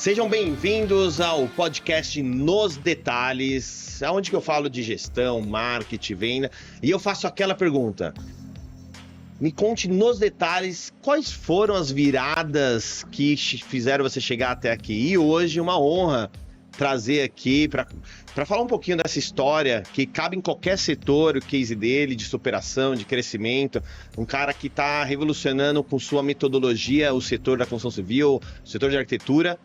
Sejam bem-vindos ao podcast Nos Detalhes, onde que eu falo de gestão, marketing, venda, e eu faço aquela pergunta. Me conte nos detalhes quais foram as viradas que fizeram você chegar até aqui. E hoje uma honra trazer aqui para falar um pouquinho dessa história que cabe em qualquer setor, o case dele, de superação, de crescimento. Um cara que está revolucionando com sua metodologia o setor da construção civil, o setor de arquitetura.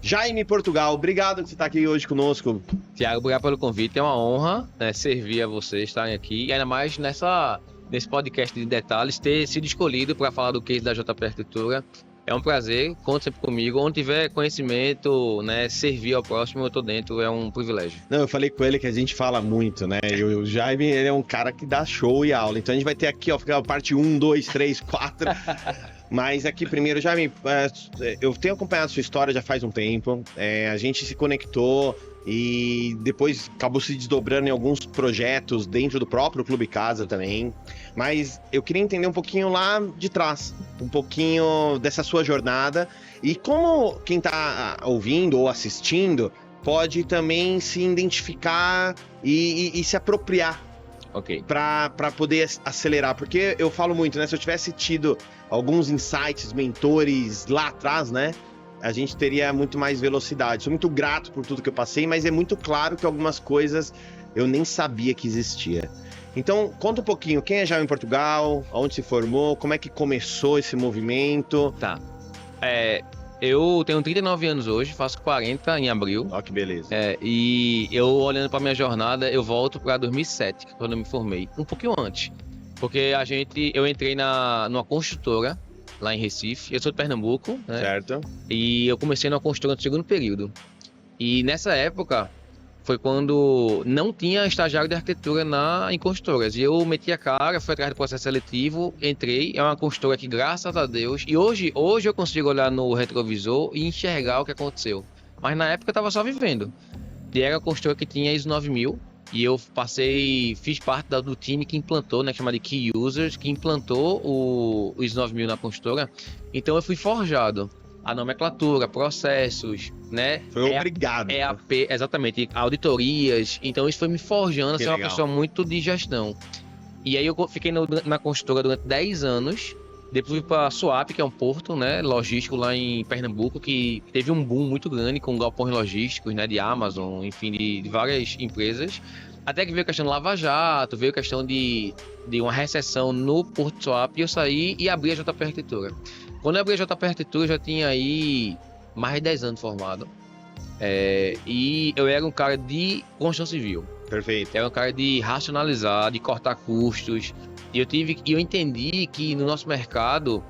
Jaime Portugal, obrigado por você estar aqui hoje conosco. Tiago, obrigado pelo convite. É uma honra, né, servir a vocês estarem aqui, e ainda mais nesse podcast de detalhes, ter sido escolhido para falar do case da JP Arquitetura. É um prazer, conte sempre comigo. Onde tiver conhecimento, né, servir ao próximo, eu estou dentro, é um privilégio. Não, eu falei com ele que a gente fala muito, né? E o Jaime, ele é um cara que dá show e aula. Então a gente vai ter aqui, ó, a parte 1, 2, 3, 4... Mas aqui primeiro, Jaime, eu tenho acompanhado a sua história já faz um tempo, a gente se conectou e depois acabou se desdobrando em alguns projetos dentro do próprio Clube Casa também, mas eu queria entender um pouquinho lá de trás, um pouquinho dessa sua jornada e como quem está ouvindo ou assistindo pode também se identificar e se apropriar. Ok. Para poder acelerar, porque eu falo muito, né? Se eu tivesse tido alguns insights, mentores lá atrás, né? A gente teria muito mais velocidade. Sou muito grato por tudo que eu passei, mas é muito claro que algumas coisas eu nem sabia que existia. Então, conta um pouquinho, quem é Jaime Portugal, onde se formou, como é que começou esse movimento? Tá. Eu tenho 39 anos hoje, faço 40 em abril. Ó, que beleza. E eu, olhando para minha jornada, eu volto para 2007, quando eu me formei. Um pouquinho antes. Porque eu entrei numa construtora, lá em Recife. Eu sou de Pernambuco, né? Certo. E eu comecei numa construtora no segundo período. E nessa época, foi quando não tinha estagiário de arquitetura em construtoras. E eu meti a cara, fui atrás do processo seletivo, entrei. É uma construtora que, graças a Deus... E hoje eu consigo olhar no retrovisor e enxergar o que aconteceu. Mas na época eu estava só vivendo. E era uma construtora que tinha ISO 9000. E eu fiz parte do time que implantou, né, chamado de Key Users, que implantou o ISO 9000 na construtora. Então eu fui forjado. A nomenclatura, processos, né? Foi obrigado. EAP, exatamente, auditorias. Então isso foi me forjando a ser uma pessoa muito de gestão. E aí eu fiquei na construtora durante 10 anos. Depois fui para a Suape, que é um porto, né, logístico lá em Pernambuco, que teve um boom muito grande com galpões logísticos, né, de Amazon, enfim, de várias empresas. Até que veio a questão do Lava Jato, veio a questão de uma recessão no Porto Suape, e eu saí e abri a JP Arquitetura. Quando eu abri a JP Arquitetura, eu já tinha aí mais de 10 anos formado. E eu era um cara de construção civil. Perfeito. Era um cara de racionalizar, de cortar custos. E eu entendi que no nosso mercado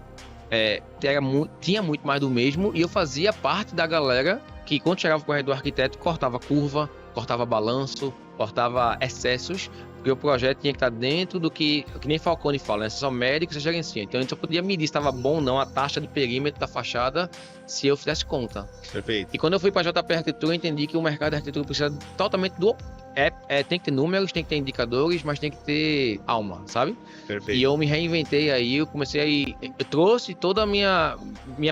tinha muito mais do mesmo, e eu fazia parte da galera que, quando chegava para o corredor do arquiteto, cortava curva, cortava balanço, cortava excessos, porque o projeto tinha que estar dentro do que nem Falcone fala, né? Você só médico, você gerencia. Então a gente só podia medir se estava bom ou não a taxa de perímetro da fachada se eu fizesse conta. Perfeito. E quando eu fui para a JP Arquitetura, eu entendi que o mercado de arquitetura precisa totalmente tem que ter números, tem que ter indicadores, mas tem que ter alma, sabe? Perfeito. E eu me reinventei aí, eu trouxe toda a minha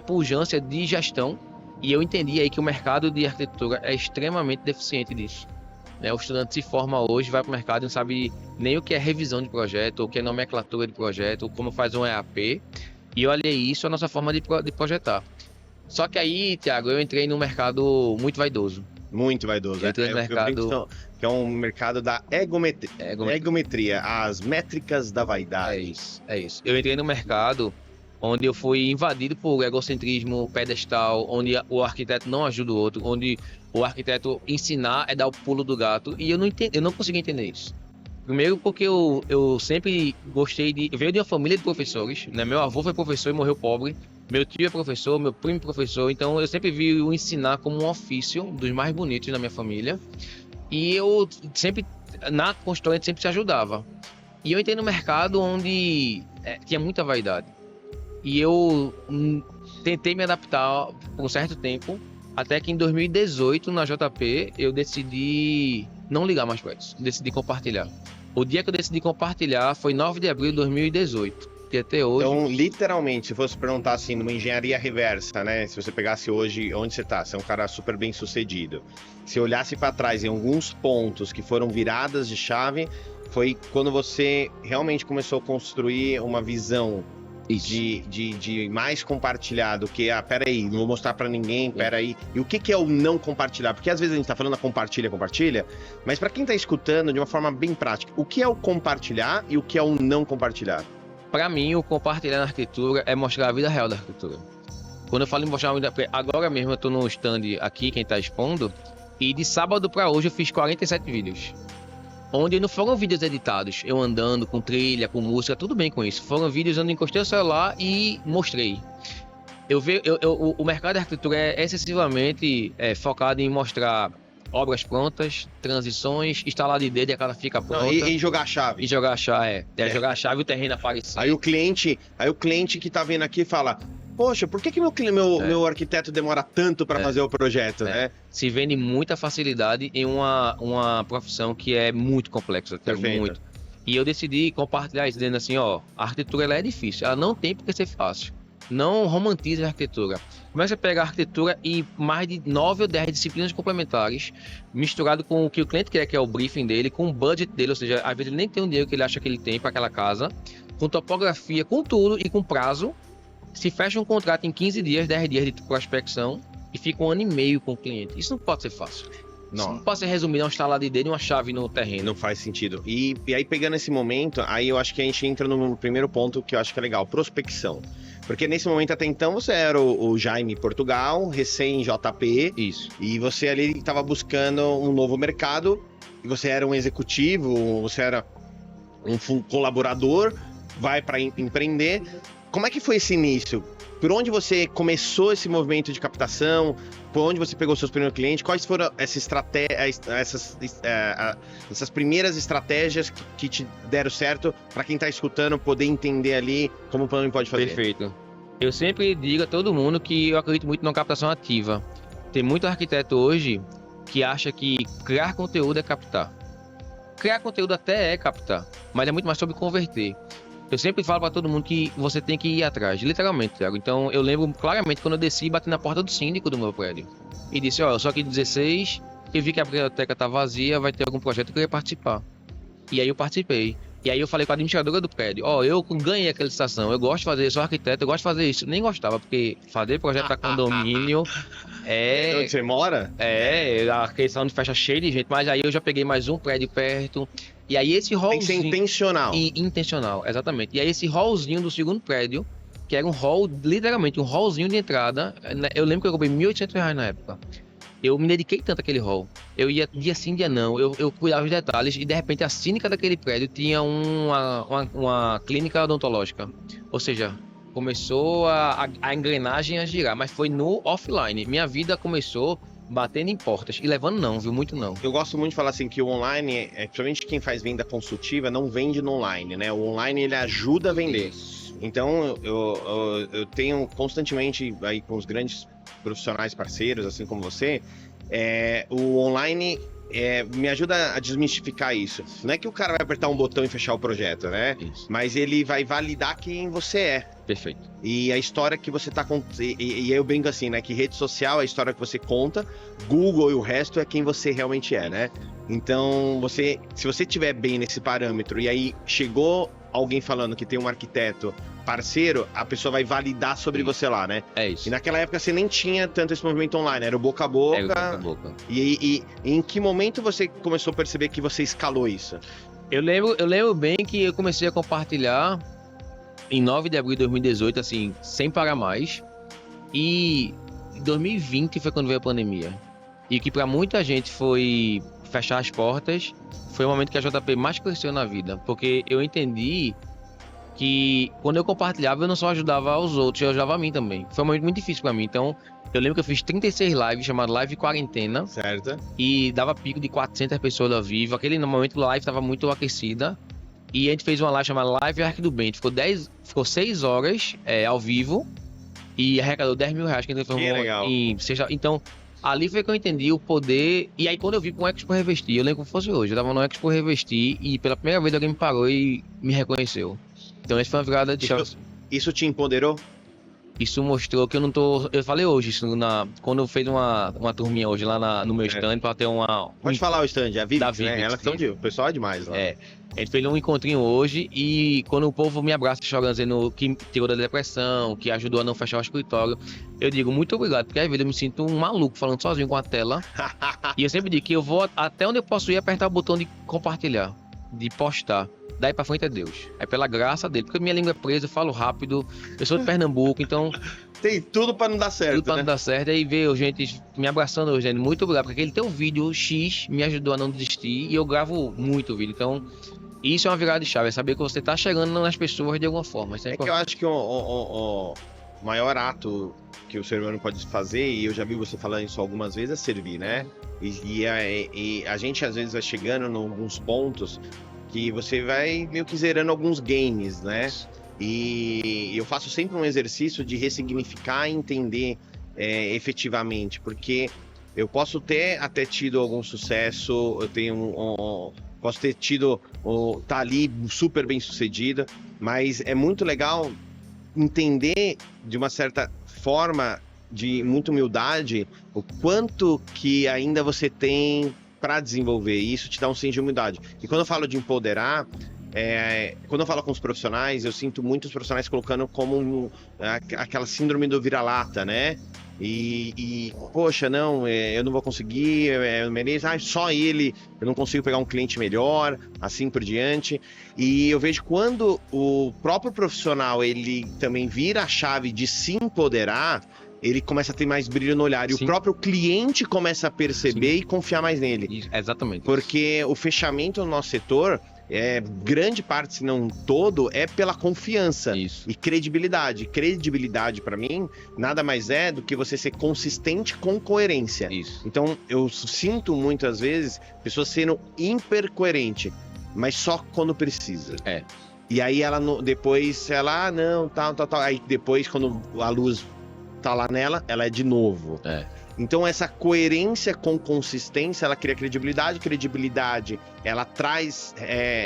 pujança de gestão, e eu entendi aí que o mercado de arquitetura é extremamente deficiente disso. O estudante se forma hoje, vai para o mercado e não sabe nem o que é revisão de projeto, o que é nomenclatura de projeto, como faz um EAP, e eu aliei isso à nossa forma de projetar. Só que aí, Tiago, eu entrei num mercado muito vaidoso. Muito vaidoso. Que é um mercado da egometria, as métricas da vaidade. É isso. Eu entrei no mercado onde eu fui invadido por egocentrismo pedestal, onde o arquiteto não ajuda o outro, onde o arquiteto ensinar é dar o pulo do gato, e eu não consegui entender isso. Primeiro porque eu sempre gostei eu venho de uma família de professores, né? Meu avô foi professor e morreu pobre, meu tio é professor, meu primo é professor, então eu sempre vi o ensinar como um ofício dos mais bonitos da minha família, e eu sempre, na consultoria, a gente sempre se ajudava. E eu entrei no mercado onde tinha muita vaidade, e eu tentei me adaptar por um certo tempo, até que em 2018, na JP, eu decidi não ligar mais para isso, decidi compartilhar. O dia que eu decidi compartilhar foi 9 de abril de 2018. que até hoje... Então, literalmente, se fosse perguntar assim, numa engenharia reversa, né? Se você pegasse hoje, onde você tá? Você é um cara super bem sucedido. Se olhasse para trás em alguns pontos que foram viradas de chave, foi quando você realmente começou a construir uma visão de mais compartilhado, que, peraí, não vou mostrar pra ninguém, peraí. E o que é o não compartilhar? Porque às vezes a gente tá falando compartilha, mas pra quem tá escutando de uma forma bem prática, o que é o compartilhar e o que é o não compartilhar? Pra mim, o compartilhar na arquitetura é mostrar a vida real da arquitetura. Quando eu falo em mostrar a vida... Agora mesmo eu tô no stand aqui, quem tá expondo, e de sábado pra hoje eu fiz 47 vídeos. Onde não foram vídeos editados, eu andando com trilha, com música, tudo bem com isso. Foram vídeos onde eu encostei o celular e mostrei. O mercado de arquitetura é excessivamente focado em mostrar obras prontas, transições, instalar de dedo e a casa fica pronta. E jogar a chave. E jogar a chave, jogar a chave e o terreno aparecer. Aí o cliente que tá vendo aqui fala... Poxa, por que meu arquiteto demora tanto para fazer o projeto, né? Se vende muita facilidade em uma profissão que é muito complexa. Muito. E eu decidi compartilhar isso, dizendo assim, ó, a arquitetura ela é difícil, ela não tem por que ser fácil. Não romantize a arquitetura. Começa a pegar a arquitetura e mais de 9 ou 10 disciplinas complementares, misturado com o que o cliente quer, que é o briefing dele, com o budget dele, ou seja, às vezes ele nem tem o dinheiro que ele acha que ele tem para aquela casa, com topografia, com tudo e com prazo. Se fecha um contrato em 15 dias, 10 dias de prospecção e fica 1 ano e meio com o cliente. Isso não pode ser fácil. Isso não pode ser resumido a um instalar de dedo e uma chave no terreno. Não faz sentido. E aí, pegando esse momento, aí eu acho que a gente entra no primeiro ponto que eu acho que é legal, prospecção. Porque nesse momento até então você era o Jaime Portugal, recém-JP. Isso. E você ali estava buscando um novo mercado. E você era um executivo, você era um colaborador, vai para empreender. Como é que foi esse início? Por onde você começou esse movimento de captação? Por onde você pegou seus primeiros clientes? Quais foram essas primeiras estratégias que te deram certo para quem está escutando poder entender ali como o plano pode fazer? Perfeito. Eu sempre digo a todo mundo que eu acredito muito na captação ativa. Tem muito arquiteto hoje que acha que criar conteúdo é captar. Criar conteúdo até é captar, mas é muito mais sobre converter. Eu sempre falo para todo mundo que você tem que ir atrás, literalmente, Thiago. Então, eu lembro claramente quando eu desci e bati na porta do síndico do meu prédio. E disse, ó, eu sou aqui 16, eu vi que a biblioteca tá vazia, vai ter algum projeto que eu queria participar. E aí eu participei. E aí eu falei com a administradora do prédio, ó, eu ganhei aquela licitação, eu gosto de fazer, sou arquiteto, eu gosto de fazer isso. Nem gostava, porque fazer projeto para condomínio é... Onde você mora? A questão de festa cheia de gente, mas aí eu já peguei mais um prédio perto. E aí esse hallzinho... Tem que ser intencional. Intencional, exatamente. E aí esse hallzinho do segundo prédio, que era um hall, literalmente um hallzinho de entrada, eu lembro que eu comprei R$1.800 na época. Eu me dediquei tanto àquele hall. Eu ia dia sim, dia não. Eu cuidava dos detalhes e de repente a síndica daquele prédio tinha uma clínica odontológica. Ou seja, começou a engrenagem a girar, mas foi no offline. Minha vida começou batendo em portas e levando não, viu? Muito não. Eu gosto muito de falar assim que o online, principalmente quem faz venda consultiva, não vende no online, né? O online ele ajuda a vender. Então eu tenho constantemente aí com os grandes profissionais parceiros, assim como você, o online me ajuda a desmistificar isso. Não é que o cara vai apertar um botão e fechar o projeto, né? Isso. Mas ele vai validar quem você é. Perfeito. E a história que você tá contando. E eu brinco assim, né? Que rede social é a história que você conta, Google e o resto é quem você realmente é, né? Então, se você estiver bem nesse parâmetro e aí chegou alguém falando que tem um arquiteto parceiro, a pessoa vai validar sobre você lá, né? É isso. E naquela época você nem tinha tanto esse movimento online, era o boca a boca. Era o boca a boca. E em que momento você começou a perceber que você escalou isso? Eu lembro bem que eu comecei a compartilhar em 9 de abril de 2018, assim, sem parar mais. E 2020 foi quando veio a pandemia. E que para muita gente foi fechar as portas. Foi o momento que a JP mais cresceu na vida. Porque eu entendi que quando eu compartilhava, eu não só ajudava os outros, eu ajudava a mim também. Foi um momento muito difícil para mim. Então, eu lembro que eu fiz 36 lives, chamado Live Quarentena. Certo. E dava pico de 400 pessoas ao vivo. Aquele momento, a live estava muito aquecida. E a gente fez uma live chamada Live Arque do Bem. Ficou 6 horas ao vivo e arrecadou R$10 mil que a gente transformou em sexta. Então, ali foi que eu entendi o poder. E aí, quando eu vi com o Expo Revestir, eu lembro como fosse hoje. Eu tava no Expo Revestir e pela primeira vez alguém me parou e me reconheceu. Então essa foi uma virada de chave. Isso te empoderou? Isso mostrou que eu não tô. Eu falei hoje isso quando eu fiz uma turminha hoje lá no meu stand pra ter uma. Pode falar o stand, a Vivi, Da né? Vivi, Elas são o pessoal é demais lá. A gente fez um encontrinho hoje e quando o povo me abraça chorando, dizendo que tirou da depressão, que ajudou a não fechar o escritório, eu digo muito obrigado, porque às vezes eu me sinto um maluco falando sozinho com a tela. E eu sempre digo que eu vou até onde eu posso ir apertar o botão de compartilhar, de postar. Daí pra frente é Deus. É pela graça dele, porque minha língua é presa, eu falo rápido, eu sou de Pernambuco, então. Tem tudo pra não dar certo. Tudo pra não dar certo. Aí veio gente me abraçando hoje, gente. Muito obrigado, porque aquele teu vídeo X me ajudou a não desistir e eu gravo muito vídeo. Então, isso é uma virada de chave, é saber que você tá chegando nas pessoas de alguma forma. É que eu acho que o maior ato que o ser humano pode fazer, e eu já vi você falando isso algumas vezes, é servir, né? E a gente às vezes vai chegando em alguns pontos que você vai meio que zerando alguns games, né? E eu faço sempre um exercício de ressignificar e entender efetivamente, porque eu posso ter até tido algum sucesso, eu tenho posso ter tido, tá ali super bem sucedida, mas é muito legal entender de uma certa forma, de muita humildade, o quanto que ainda você tem para desenvolver, e isso te dá um senso de humildade. E quando eu falo de empoderar, quando eu falo com os profissionais, eu sinto muitos profissionais colocando como aquela síndrome do vira-lata, né? Poxa, não, eu não vou conseguir, só ele, eu não consigo pegar um cliente melhor, assim por diante. E eu vejo quando o próprio profissional, ele também vira a chave de se empoderar, ele começa a ter mais brilho no olhar. E Sim. O próprio cliente começa a perceber Sim. e confiar mais nele. Isso, exatamente. Porque o fechamento no nosso setor, grande parte, se não todo, é pela confiança Isso. e credibilidade. Credibilidade, para mim, nada mais é do que você ser consistente com coerência. Isso. Então, eu sinto muitas vezes pessoas sendo hipercoerente, mas só quando precisa. E aí depois ela, não, tal. Aí depois, quando a luz tá lá nela, ela é de novo. Então essa coerência com consistência, ela cria credibilidade, ela traz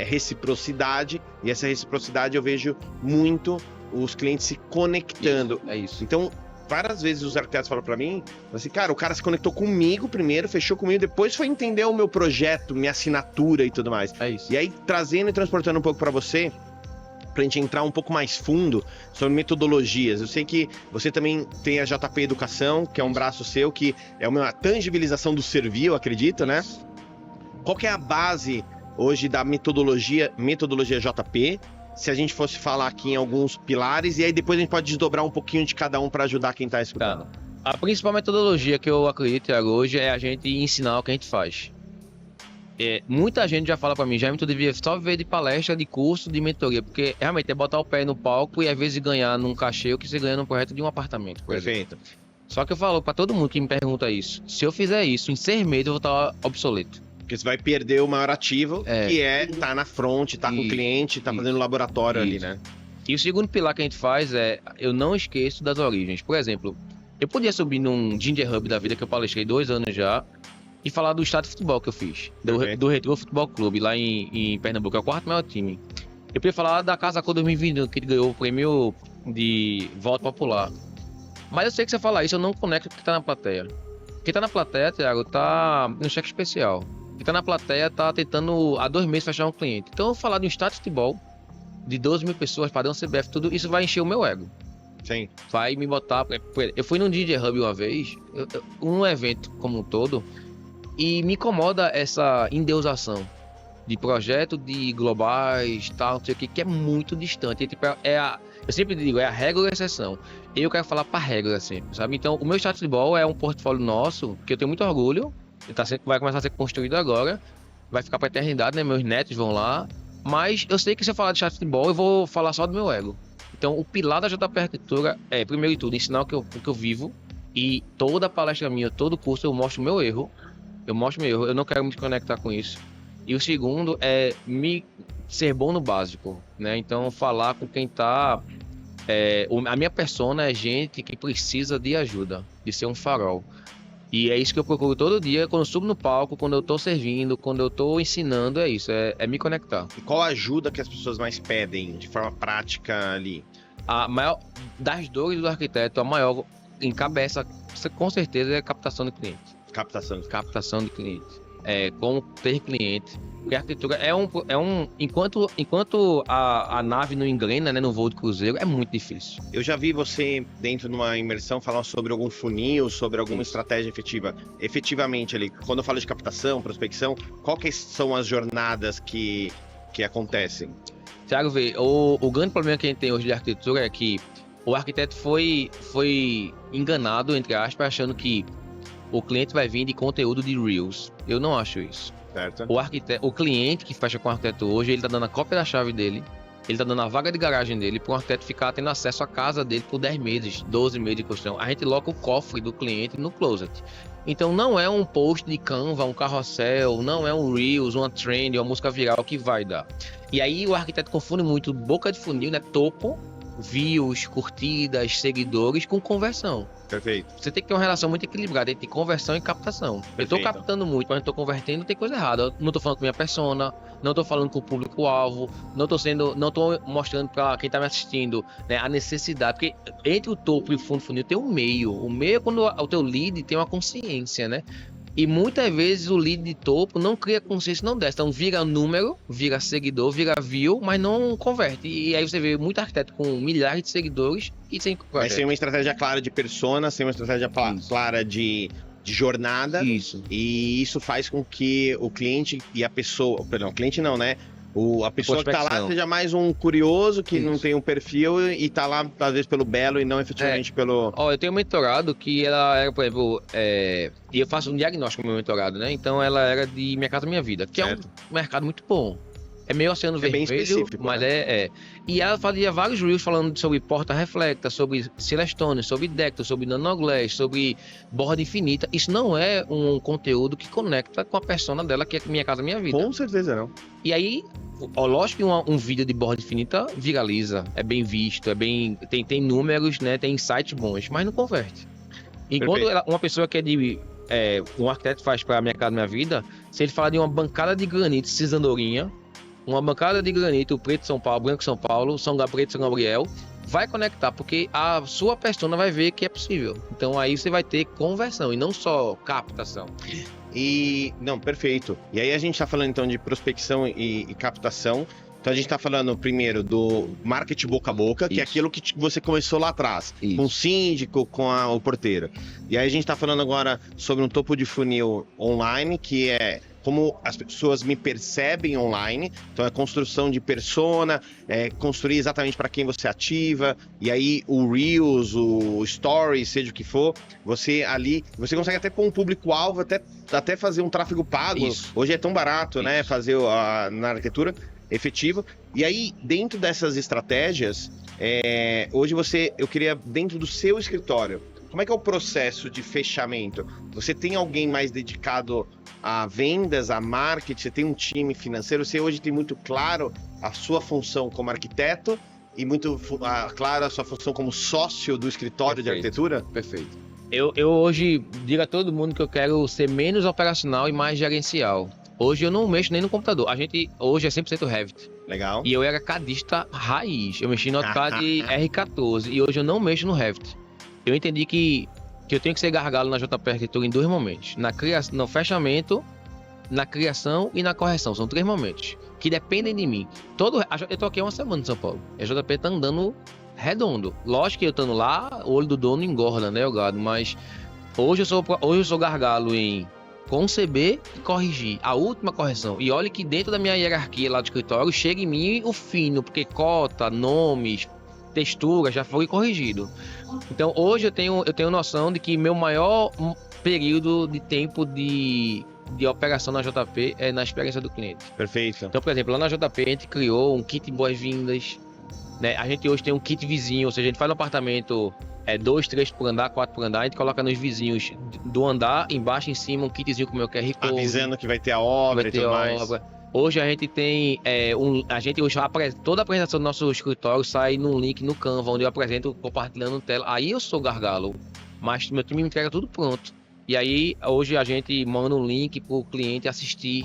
reciprocidade, e essa reciprocidade eu vejo muito os clientes se conectando. Isso. Então, várias vezes os arquitetos falam pra mim, assim, cara, o cara se conectou comigo primeiro, fechou comigo, depois foi entender o meu projeto, minha assinatura e tudo mais. Isso. E aí, trazendo e transportando um pouco pra você, pra gente entrar um pouco mais fundo sobre metodologias. Eu sei que você também tem a JP Educação, que é um braço seu, que é uma tangibilização do servir, eu acredito, né? Qual que é a base hoje da metodologia JP? Se a gente fosse falar aqui em alguns pilares, e aí depois a gente pode desdobrar um pouquinho de cada um para ajudar quem tá escutando. A principal metodologia que eu acredito, Thiago, hoje é a gente ensinar o que a gente faz. Muita gente já fala pra mim, Jaime, tu devia só viver de palestra, de curso, de mentoria, porque realmente é botar o pé no palco e às vezes ganhar num cachê o que você ganha num projeto de um apartamento. Perfeito. Só que eu falo pra todo mundo que me pergunta isso, se eu fizer isso, em 6 meses eu vou estar obsoleto. Porque você vai perder o maior ativo, que é tá na front, tá com o cliente, tá fazendo laboratório ali, né? E o segundo pilar que a gente faz eu não esqueço das origens. Por exemplo, eu podia subir num Ginger Hub da vida, que eu palestrei 2 anos já, e falar do estado de futebol que eu fiz, do Retro Futebol Clube, lá em Pernambuco, é o 4º maior time. Eu podia falar da Casa Cor 2020, que ele ganhou o prêmio de voto popular. Mas eu sei que se eu falar isso, eu não conecto com quem tá na plateia. Quem tá na plateia, Thiago, tá no cheque especial. Quem tá na plateia tá tentando há 2 meses fechar um cliente. Então eu falar de um estado de futebol, de 12 mil pessoas, padrão CBF, tudo isso vai encher o meu ego. Sim. Vai me botar... Eu fui num DJ Hub uma vez, um evento como um todo, e me incomoda essa endeusação de projeto de globais, tal, não sei o que é muito distante. Eu sempre digo, é a regra ou a exceção. Eu quero falar para regra sempre, sabe? Então, o meu estado de futebol é um portfólio nosso, que eu tenho muito orgulho, vai começar a ser construído agora, vai ficar para eternidade, né? Meus netos vão lá, mas eu sei que se eu falar de estado de futebol, eu vou falar só do meu ego. Então, o pilar da JP Arquitetura é, primeiro de tudo, ensinar o que eu vivo, e toda palestra minha, todo curso, eu mostro o meu erro. Eu não quero me conectar com isso. E o segundo é ser bom no básico, né? Então, falar com quem tá... a minha persona é gente que precisa de ajuda, de ser um farol. E é isso que eu procuro todo dia, quando eu subo no palco, quando eu tô servindo, quando eu tô ensinando, é isso, é me conectar. E qual a ajuda que as pessoas mais pedem de forma prática ali? A maior das dores do arquiteto, a maior encabeça, com certeza, é a captação de clientes. Captação. Captação de clientes. Como ter cliente. Porque a arquitetura enquanto a nave não engrena, né, no voo de cruzeiro, é muito difícil. Eu já vi você, dentro de uma imersão, falar sobre algum funil, sobre alguma estratégia efetiva. Efetivamente, ali, quando eu falo de captação, prospecção, quais são as jornadas que acontecem? Thiago, o grande problema que a gente tem hoje de arquitetura é que o arquiteto foi enganado, entre aspas, achando que o cliente vai vir de conteúdo de Reels. Eu não acho isso. Certo. O cliente que fecha com o arquiteto hoje, ele tá dando a cópia da chave dele, ele tá dando a vaga de garagem dele para o arquiteto ficar tendo acesso à casa dele por 10 meses, 12 meses de construção. A gente loca o cofre do cliente no closet. Então não é um post de Canva, um carrossel, não é um Reels, uma trend, uma música viral que vai dar. E aí o arquiteto confunde muito boca de funil, né? Topo, views, curtidas, seguidores com conversão. Perfeito. Você tem que ter uma relação muito equilibrada entre conversão e captação. Perfeito. Eu tô captando muito, mas não tô convertendo, tem coisa errada. Eu não tô falando com minha persona, não tô falando com o público-alvo, não tô mostrando para quem tá me assistindo, né, a necessidade. Porque entre o topo e o fundo do funil tem um meio. O meio é quando o teu lead tem uma consciência, né? E muitas vezes o lead de topo não cria consciência, não desce. Então vira número, vira seguidor, vira view, mas não converte. E aí você vê muito arquiteto com milhares de seguidores e sem converte. Mas sem uma estratégia clara de persona, sem uma estratégia clara de jornada. Isso. E isso faz com que o cliente e a pessoa... Perdão, cliente não, né? A pessoa que tá lá seja mais um curioso que não tem um perfil e tá lá, às vezes, pelo belo e não efetivamente pelo... Eu tenho um mentorado que ela era, por exemplo, e eu faço um diagnóstico com o meu mentorado, né? Então ela era de Minha Casa Minha Vida, que certo. É um mercado muito bom. É meio Oceano Vermelho, bem específico, mas né? E ela fazia vários reels falando sobre porta reflecta, sobre Celestone, sobre Decto, sobre Nanoglass, sobre borda infinita. Isso não é um conteúdo que conecta com a persona dela, que é Minha Casa Minha Vida. Com certeza não. E aí, lógico que um vídeo de borda infinita viraliza, é bem visto, tem números, né? Tem insights bons, mas não converte. E quando uma pessoa que é de... um arquiteto faz para Minha Casa Minha Vida, se ele falar de uma bancada de granito cisandorinha, uma bancada de granito preto São Paulo, branco São Paulo, São Gabriel, São Gabriel, vai conectar, porque a sua persona vai ver que é possível. Então aí você vai ter conversão e não só captação. Não, perfeito. E aí a gente tá falando então de prospecção e captação. Então a gente tá falando primeiro do marketing boca a boca, que é aquilo que você começou lá atrás, com o síndico, com o porteiro. E aí a gente tá falando agora sobre um topo de funil online, que é como as pessoas me percebem online. Então é construção de persona, construir exatamente para quem você ativa, e aí o Reels, o Stories, seja o que for, você consegue até pôr um público-alvo, até fazer um tráfego pago. Isso. Hoje é tão barato, né, fazer na arquitetura efetivo. E aí, dentro dessas estratégias, hoje eu queria, dentro do seu escritório, como é que é o processo de fechamento? Você tem alguém mais dedicado a vendas, a marketing? Você tem um time financeiro? Você hoje tem muito claro a sua função como arquiteto e muito claro a sua função como sócio do escritório de arquitetura? Perfeito. Eu hoje digo a todo mundo que eu quero ser menos operacional e mais gerencial. Hoje eu não mexo nem no computador. A gente hoje é 100% Revit. Legal. E eu era cadista raiz. Eu mexi no AutoCAD R14 e hoje eu não mexo no Revit. Eu entendi que eu tenho que ser gargalo na JP Arquitetura em 2 momentos. No fechamento, na criação e na correção. São 3 momentos que dependem de mim. Eu tô aqui há uma semana em São Paulo. A JP tá andando redondo. Lógico que eu estando lá, o olho do dono engorda, né, o gado? Mas hoje eu sou gargalo em conceber e corrigir. A última correção. E olha que dentro da minha hierarquia lá do escritório, chega em mim o fino, porque cota, nomes, textura já foi corrigido. Então hoje eu tenho noção de que meu maior período de tempo de operação na JP é na experiência do cliente. Perfeito. Então, por exemplo, lá na JP a gente criou um kit boas-vindas, né? A gente hoje tem um kit vizinho, ou seja, a gente faz um apartamento 2, 3 por andar, 4 por andar, a gente coloca nos vizinhos do andar, embaixo, em cima, um kitzinho com o meu QR Code. Avisando que vai ter a obra e tudo mais. Hoje a gente tem toda a apresentação do nosso escritório sai num link no Canva, onde eu apresento compartilhando tela. Aí eu sou gargalo, mas meu time me entrega tudo pronto. E aí, hoje a gente manda um link para o cliente assistir.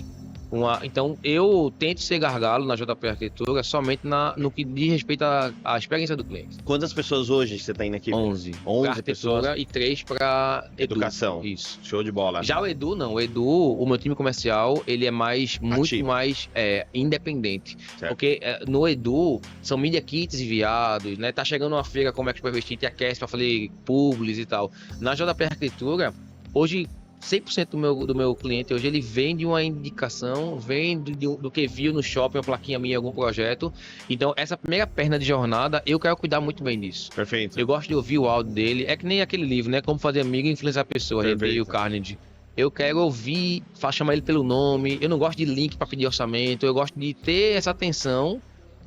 Então, eu tento ser gargalo na JP Arquitetura somente no que diz respeito à experiência do cliente. Quantas pessoas hoje você tem na equipe? 11. 11 pessoas. E 3 para Educação. Isso. Show de bola. Já o Edu, não. O Edu, o meu time comercial, ele é muito mais independente. Certo. Porque no Edu, são media kits enviados, né? Tá chegando uma feira como Expo Investir, te aquece para fazer publis e tal. Na JP Arquitetura, hoje, 100% do meu cliente hoje, ele vem de uma indicação, vem do que viu no shopping, uma plaquinha minha em algum projeto. Então, essa primeira perna de jornada, eu quero cuidar muito bem disso. Perfeito. Eu gosto de ouvir o áudio dele. É que nem aquele livro, né? Como fazer amigo e influenciar a pessoa, Dale Carnegie. Eu quero ouvir, chamar ele pelo nome. Eu não gosto de link para pedir orçamento. Eu gosto de ter essa atenção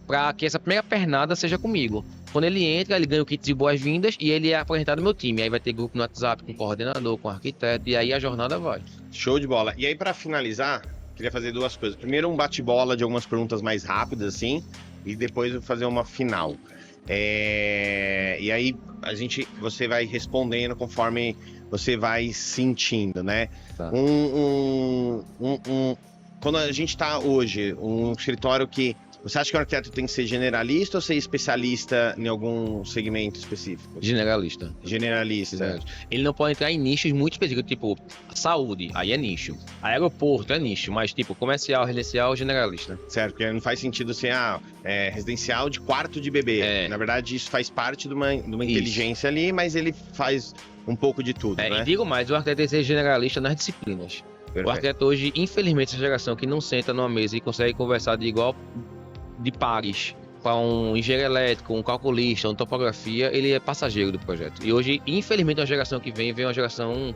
para que essa primeira pernada seja comigo. Quando ele entra, ele ganha o kit de boas-vindas e ele é apresentado no meu time. Aí vai ter grupo no WhatsApp com o coordenador, com o arquiteto, e aí a jornada vai. Show de bola. E aí, para finalizar, queria fazer duas coisas. Primeiro, um bate-bola de algumas perguntas mais rápidas, assim, e depois eu vou fazer uma final. E aí, você vai respondendo conforme você vai sentindo, né? Tá. Quando a gente está hoje, um escritório que... Você acha que o arquiteto tem que ser generalista ou ser especialista em algum segmento específico? Generalista. Generalista. Ele não pode entrar em nichos muito específicos, tipo saúde, aí é nicho. Aeroporto é nicho, mas tipo comercial, residencial, generalista. Certo, porque não faz sentido ser residencial de quarto de bebê. Na verdade, isso faz parte de uma inteligência ali, mas ele faz um pouco de tudo, né? E digo mais, o arquiteto tem que ser generalista nas disciplinas. Perfeito. O arquiteto hoje, infelizmente, essa geração que não senta numa mesa e consegue conversar de pares para um engenheiro elétrico, um calculista, uma topografia, ele é passageiro do projeto. E hoje, infelizmente, a geração que vem uma geração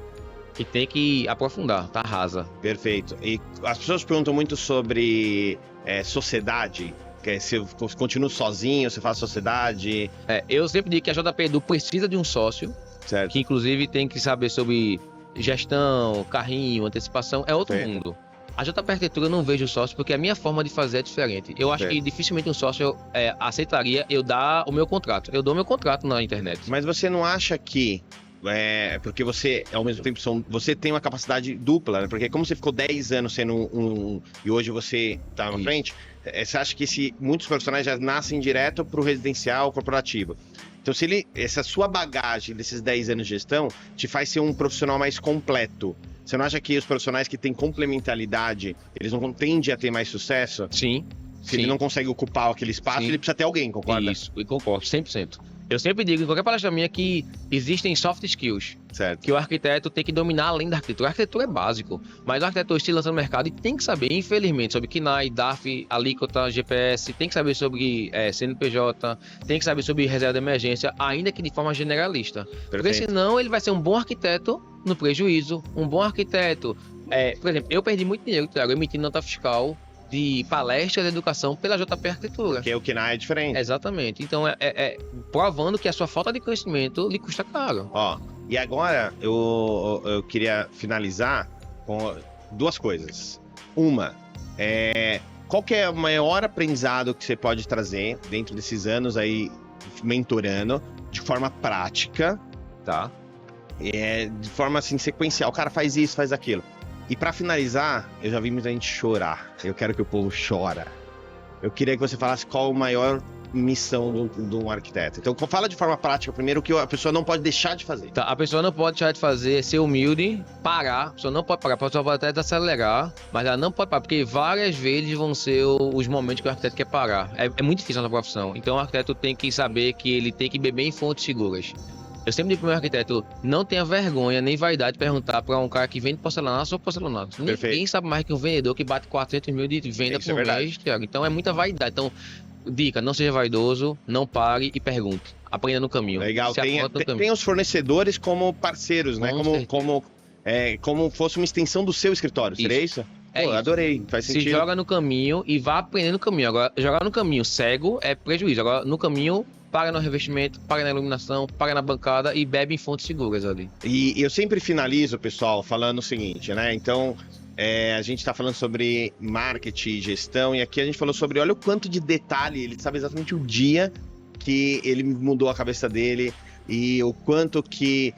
que tem que aprofundar, tá rasa. Perfeito. E as pessoas perguntam muito sobre sociedade, se eu continuo sozinho, se faz sociedade. Eu sempre digo que a JP Edu precisa de um sócio, certo, que inclusive tem que saber sobre gestão, carrinho, antecipação, é outro mundo. A JP Arquitetura eu não vejo sócio porque a minha forma de fazer é diferente. Eu acho que dificilmente um sócio aceitaria eu dar o meu contrato. Eu dou meu contrato na internet. Mas você não acha que... porque você, ao mesmo tempo, você tem uma capacidade dupla, né? Porque como você ficou 10 anos sendo e hoje você tá na frente, você acha que muitos profissionais já nascem direto para o residencial corporativo. Então, essa sua bagagem desses 10 anos de gestão te faz ser um profissional mais completo. Você não acha que os profissionais que têm complementaridade, eles não tendem a ter mais sucesso? Sim. Se ele não consegue ocupar aquele espaço, ele precisa ter alguém, concorda? Isso, eu concordo, 100%. Eu sempre digo em qualquer palestra minha que existem soft skills. Certo. Que o arquiteto tem que dominar além da arquitetura. A arquitetura é básico, mas o arquiteto se lança no mercado e tem que saber, infelizmente, sobre KNAI, DARF, alíquota, GPS, tem que saber sobre CNPJ, tem que saber sobre reserva de emergência, ainda que de forma generalista. Perfeito. Porque senão ele vai ser um bom arquiteto no prejuízo, um bom arquiteto. Por exemplo, eu perdi muito dinheiro, Thiago, emitindo nota fiscal de palestras de educação pela JP Arquitetura. Que é o que é diferente. Exatamente. Então, provando que a sua falta de conhecimento lhe custa caro. E agora eu queria finalizar com duas coisas. Uma, qual que é o maior aprendizado que você pode trazer dentro desses anos aí mentorando de forma prática, tá? De forma assim sequencial. O cara faz isso, faz aquilo. E pra finalizar, eu já vi muita gente chorar. Eu quero que o povo chora. Eu queria que você falasse qual a maior missão de um arquiteto. Então, fala de forma prática primeiro o que a pessoa não pode deixar de fazer. Tá, a pessoa não pode deixar de fazer, ser humilde, parar. A pessoa não pode parar, a pessoa pode até desacelerar, mas ela não pode parar, porque várias vezes vão ser os momentos que o arquiteto quer parar. É muito difícil essa profissão. Então, o arquiteto tem que saber que ele tem que beber em fontes seguras. Eu sempre digo pro meu arquiteto, não tenha vergonha nem vaidade de perguntar para um cara que vende porcelanato sobre porcelanato. Ninguém sabe mais que um vendedor que bate 400 mil de venda por mês, Thiago. Então é muita vaidade. Então, dica, não seja vaidoso, não pare e pergunte. Aprenda no caminho. Legal, tem os fornecedores como parceiros, né? Como fosse uma extensão do seu escritório, seria isso? Pô, adorei, faz sentido. Se joga no caminho e vá aprendendo no caminho. Agora, jogar no caminho cego é prejuízo. Agora, no caminho, paga no revestimento, paga na iluminação, paga na bancada e bebe em fontes seguras ali. E eu sempre finalizo, pessoal, falando o seguinte, né? Então, a gente tá falando sobre marketing e gestão, e aqui a gente falou sobre, olha o quanto de detalhe, ele sabe exatamente o dia que ele mudou a cabeça dele, e o quanto que,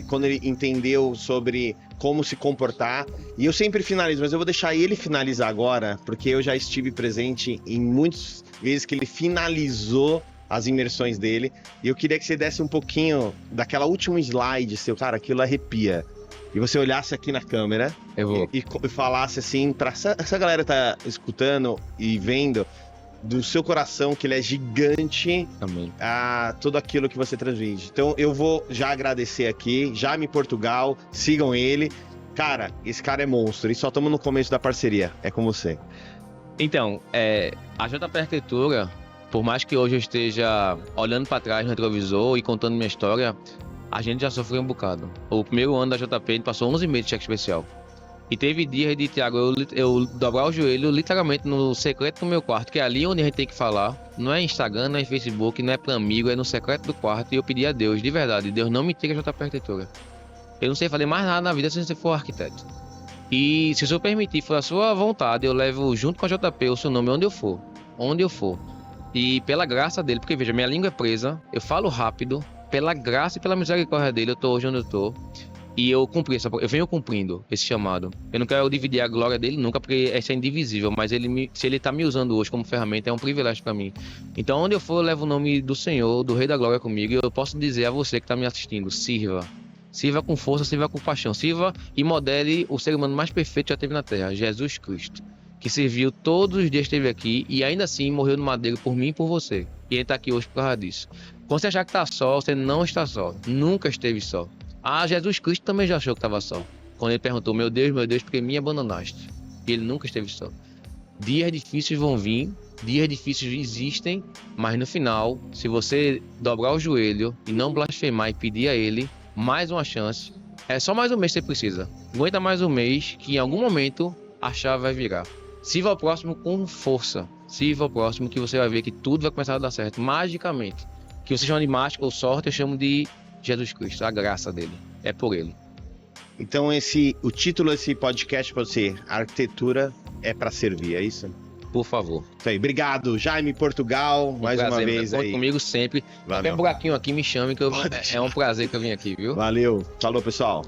quando ele entendeu sobre como se comportar. E eu sempre finalizo, mas eu vou deixar ele finalizar agora, porque eu já estive presente em muitas vezes que ele finalizou as imersões dele. E eu queria que você desse um pouquinho daquela última slide seu, cara, aquilo arrepia. E você olhasse aqui na câmera e falasse assim, pra essa galera tá escutando e vendo do seu coração, que ele é gigante. Amém. A tudo aquilo que você transmite. Então eu vou já agradecer aqui, Jaime Portugal, sigam ele. Cara, esse cara é monstro e só estamos no começo da parceria, é com você. Então, a JP Arquitetura, por mais que hoje eu esteja olhando para trás no retrovisor e contando minha história, a gente já sofreu um bocado. O primeiro ano da JP, a gente passou 11 meses de cheque especial. E teve dias de, Thiago, eu dobrar o joelho literalmente no secreto do meu quarto, que é ali onde a gente tem que falar. Não é Instagram, não é Facebook, não é para amigo, é no secreto do quarto. E eu pedi a Deus, de verdade, Deus não me tire a JP Arquitetura. Eu não sei fazer mais nada na vida se você for arquiteto. E se o senhor permitir, for a sua vontade, eu levo junto com a JP o seu nome onde eu for. Onde eu for. E pela graça dele, porque veja, minha língua é presa, eu falo rápido, pela graça e pela misericórdia dele, eu tô hoje onde eu tô. E eu venho cumprindo esse chamado. Eu não quero dividir a glória dele nunca, porque essa é indivisível, mas se ele tá me usando hoje como ferramenta, é um privilégio para mim. Então, onde eu for, eu levo o nome do Senhor, do Rei da Glória comigo, e eu posso dizer a você que tá me assistindo, sirva. Sirva com força, sirva com paixão, sirva e modele o ser humano mais perfeito que já teve na Terra, Jesus Cristo, que serviu todos os dias, esteve aqui e ainda assim morreu no madeiro por mim e por você. E ele tá aqui hoje por causa disso. Quando você achar que tá só, você não está só, nunca esteve só. Jesus Cristo também já achou que estava só. Quando ele perguntou, meu Deus, por que me abandonaste? E ele nunca esteve só. Dias difíceis vão vir, dias difíceis existem, mas no final, se você dobrar o joelho e não blasfemar e pedir a ele mais uma chance, é só mais um mês que você precisa. Aguenta mais um mês, que em algum momento a chave vai virar. Sirva ao próximo com força. Sirva ao próximo, que você vai ver que tudo vai começar a dar certo, magicamente. Que você chama de mágica ou sorte, eu chamo de Jesus Cristo, a graça dele, é por ele. Então o título desse podcast para você, Arquitetura é para servir, é isso? Por favor. Isso aí, obrigado, Jaime Portugal, mais uma vez Conte aí. Comigo sempre. Valeu. Qualquer buraquinho aqui, me chame, que é um prazer que eu vim aqui, viu? Valeu, falou pessoal.